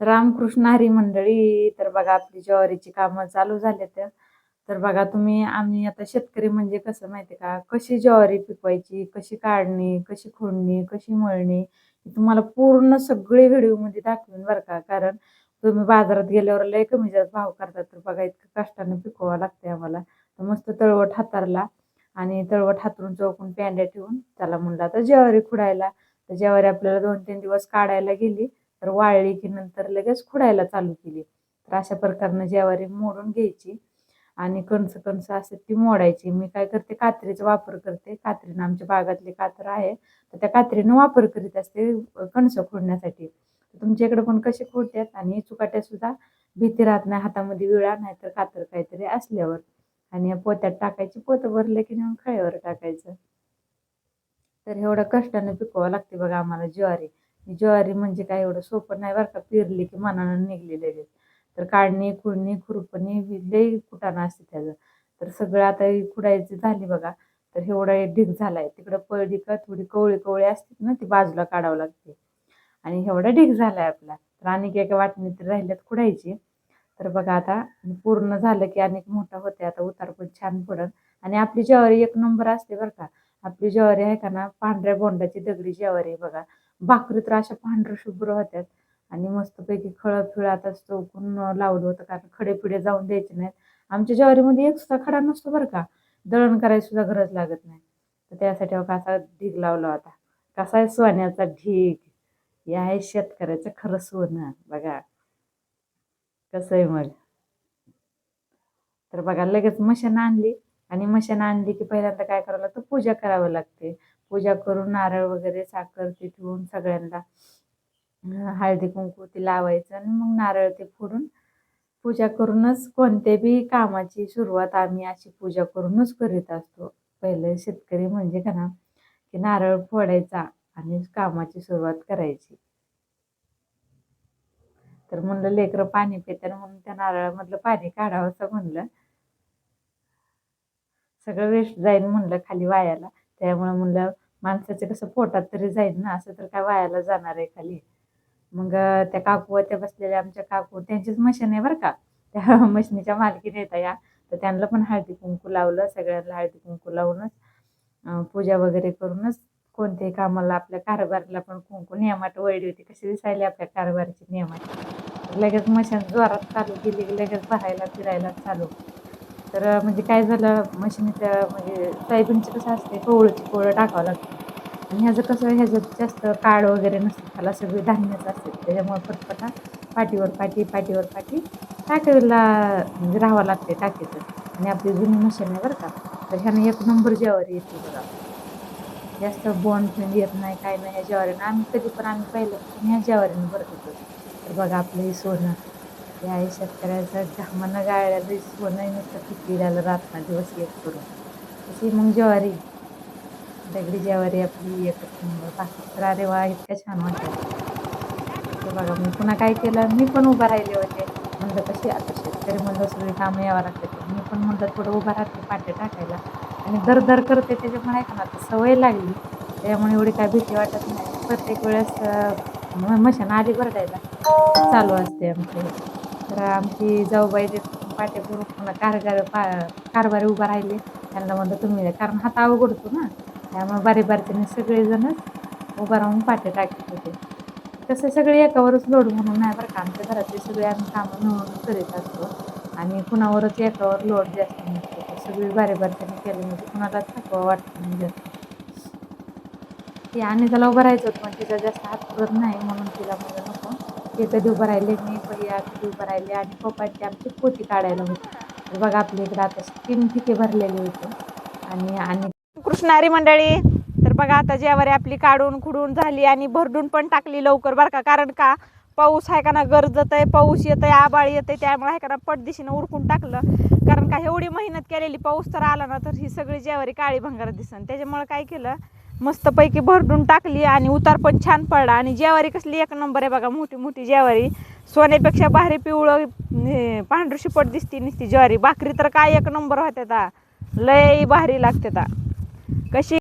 रामकृष्ण हरी मंडळी. तर बघा आपली ज्वारीची कामं चालू झाले तर बघा आम्ही आता शेतकरी म्हणजे कसं माहिती का, कशी ज्वारी पिकवायची, कशी काढणी, कशी खोडणी, कशी मळणी, हे तुम्हाला पूर्ण सगळे व्हिडिओमध्ये दाखवेन बरं का. कारण तुम्ही बाजारात गेल्यावर लय कमी जास्त भाव करतात, तर बघा इतकं कष्टाने पिकवावं लागते आम्हाला. तर मस्त तळवट हातारला आणि तळवट हातरून चौकून पेंड्या ठेवून त्याला म्हणलं आता ज्वारी खुडायला. तर ज्वारी आपल्याला 2-3 दिवस काढायला गेली, तर वाळली की नंतर लगेच खुडायला चालू केली. तर अशा प्रकारे ज्वारी मोडून घ्यायची आणि कणसं कणसं असते ती मोडायची. मी काय करते, कात्रीचा वापर करते. कात्रीनं आमच्या बागातली कात्र आहे, तर त्या कात्रीनं वापर करीत असते कणसं खोडण्यासाठी. तुमच्या इकडे पण कसे खोडतात आणि चुकाट्या सुद्धा भीती राहत नाही, हातामध्ये विळा नाही तर कात्र काहीतरी असल्यावर. आणि पोत्यात टाकायची, पोतं भरलं की नेऊन खळ्यावर टाकायचं. तर एवढं कष्टाने पिकवावं लागते बघा आम्हाला ज्वारी. ज्वारी म्हणजे काय एवढं सोपं नाही बरं का, पेरली की मनानं निघली लगेच. तर काढणी, खुडणी, खुरपणी लई कुटाणं असते त्याचं. तर सगळं आता खुडायची झाली बघा, तर एवढा एक ढीग झालाय. तिकडं पळली का थोडी कवळी कवळी असते ना, ती बाजूला काढावं लागते. आणि एवढा ढीग झालाय आपला. तर आणि एका वाटणी तर राहिल्यात खुडायची. तर बघा आता पूर्ण झालं की अनेक मोठा होते, आता उतार पण छान पडत. आणि आपली ज्वारी एक नंबर असते बरं का. आपली ज्वारी आहे का ना, पांढऱ्या बोंडाची दगडी ज्वारी आहे बघा. भाकरी तर अशा पांढऱ्या शुभ्र होत्यात आणि मस्तपैकी खळं फिळं आता चौकून लावलं होतं, कारण खडे पिढे जाऊन द्यायचे नाहीत. आमच्या ज्वारीमध्ये एक सुद्धा खडा नसतो बरं का, दळण करायची सुद्धा गरज लागत नाही. तर त्यासाठी बघा असा ढीग लावला होता. कसा आहे सोन्याचा ढीग, हे आहे शेतकऱ्याचं खरं सोनं बघा. कसं आहे मग. तर बघा लगेच मशीन आणली आणि मशीन आणली की पहिल्यांदा काय करावं लागतं, पूजा करावं लागते. पूजा करून नारळ वगैरे साखर ते ठेवून सगळ्यांना हळदी कुंकू ते लावायचं आणि मग नारळ ते फोडून पूजा करूनच कोणत्या बी कामाची सुरुवात आम्ही अशी पूजा करूनच करीत असतो. पहिले शेतकरी म्हणजे का ना, की नारळ फोडायचा आणि कामाची सुरुवात करायची. तर म्हणलं लेकरं पाणी पितात म्हणून त्या नारळामधलं पाणी काढावं असं म्हणलं. सगळं वेस्ट जाईल म्हणलं खाली वायाला. त्यामुळे म्हणलं माणसाचं कसं पोटात तरी जाईल ना, असं तर काय वायाला जाणार आहे खाली. मग त्या काकू त्या बसलेल्या आमच्या काकू, त्यांचीच मशीन आहे बरं का. त्या मशिनीच्या मालकीण येत्या या. तर त्यांना पण हळदी कुंकू लावलं, सगळ्यांना हळदी कुंकू लावूनच पूजा वगैरे करूनच कोणत्याही कामाला आपल्या कारभारीला पण कुंकू नियमाट वळली होती. कशी दिसायली आपल्या कारभारीची नियमाट. लगेच मशीन जोरात चालू केली की लगेच भरायला फिरायला चालू. तर म्हणजे काय झालं, मशिनीच्या म्हणजे सोयाबीनचं कसं असते, कोवळची कोवळं टाकावं लागतं. आणि ह्याचं कसं, ह्याच्यात जास्त काळ वगैरे नसते, त्याला सगळी धान्यच असते. त्याच्यामुळे पटपटा पाठीवर पाठी पाठीवर पाठी टाकायला म्हणजे राहावं लागते टाकीचं. आणि आपली जुनी मशीन आहे बरं का, तर ह्यानं एक नंबर ज्वारी येते बघा. जास्त बोंड फिंड येत नाही, काय नाही ह्या ज्वारीनं. आम्ही पहिल्यापासून ह्या ज्वारीनं भरत होतो. तर बघा आपलं हे सोनं, हे आहे शेतकऱ्याचं घामानं गाळलेलं सोनं, नुसतं पिकलेलं रात्र दिवस एक करून. तशी मग ज्वारी, दगडी ज्वारी आपली एकच नंबर. भाकरी तर अरे वा, इतक्या छान वाटतात. तर बघा मी पुन्हा काय केलं, मी पण उभा राहिले होते. म्हणलं कशी आता शेतकरी म्हणलं सगळी कामं यावं लागते, तर मी पण म्हणलं थोडं उभा राहते पाट्या टाकायला. आणि दर दर करते, त्याच्यामुळे आहे का ना, आता सवय लागली. त्यामुळे एवढी काय भीती वाटत नाही. प्रत्येक वेळेस मशीन आधी भरडायला चालू असते आमचं हे. तर आमची जाऊबाई देत पाट्या भरून पुन्हा कारभारी उभा राहिले. त्यांना म्हणलं तुम्ही द्या, कारण हात अवघडतो ना. त्यामुळे बारीबारकीने सगळेजणच उभा राहून पाट्या टाकीत होते. कसं सगळे एकावरच लोड म्हणून नाही बरं का, आमच्या घरातले सगळे आम्ही कामं मिळूनच करीत असतो. आणि कुणावरच एकावर लोड जास्त नसतो. तर सगळी बारीबारकीने केलं म्हणजे कुणाला थकवा वाटत नाही जास्त. ती आणि त्याला उभं राहायचं होतं, पण तिचा जास्त हात पुरत नाही म्हणून तिला म्हणलं नको. ते कधी उभं राहिले, मी भैया कधी उभं राहिले आणि पप्पांची आमची पोती काढायला होती. तर बघा आपल्या इकडे आता 3 ठिके भरलेले होते. आणि आणि कृष्णारी मंडळी, तर बघा आता ज्वारी आपली काढून खुडून झाली आणि भरडून पण टाकली लवकर बरं का. कारण का, पाऊस आहे का ना गरजत आहे, पाऊस येत आहे, आबाळ येत आहे, त्यामुळे आहे का ना पटदिशीनं उरकून टाकलं. कारण का एवढी मेहनत केलेली, पाऊस तर आला ना तर ही सगळी ज्वारी काळी भंगार दिसन. त्याच्यामुळे काय केलं, मस्तपैकी भरडून टाकली आणि उतार पण छान पडला. आणि ज्वारी कसली एक नंबर आहे बघा, मोठी मोठी ज्वारी, सोन्यापेक्षा भारी पिवळं पांढरी शिपट दिसती नुसती ज्वारी. भाकरी तर काय एक नंबर होत्या, लय भारी लागते. कशी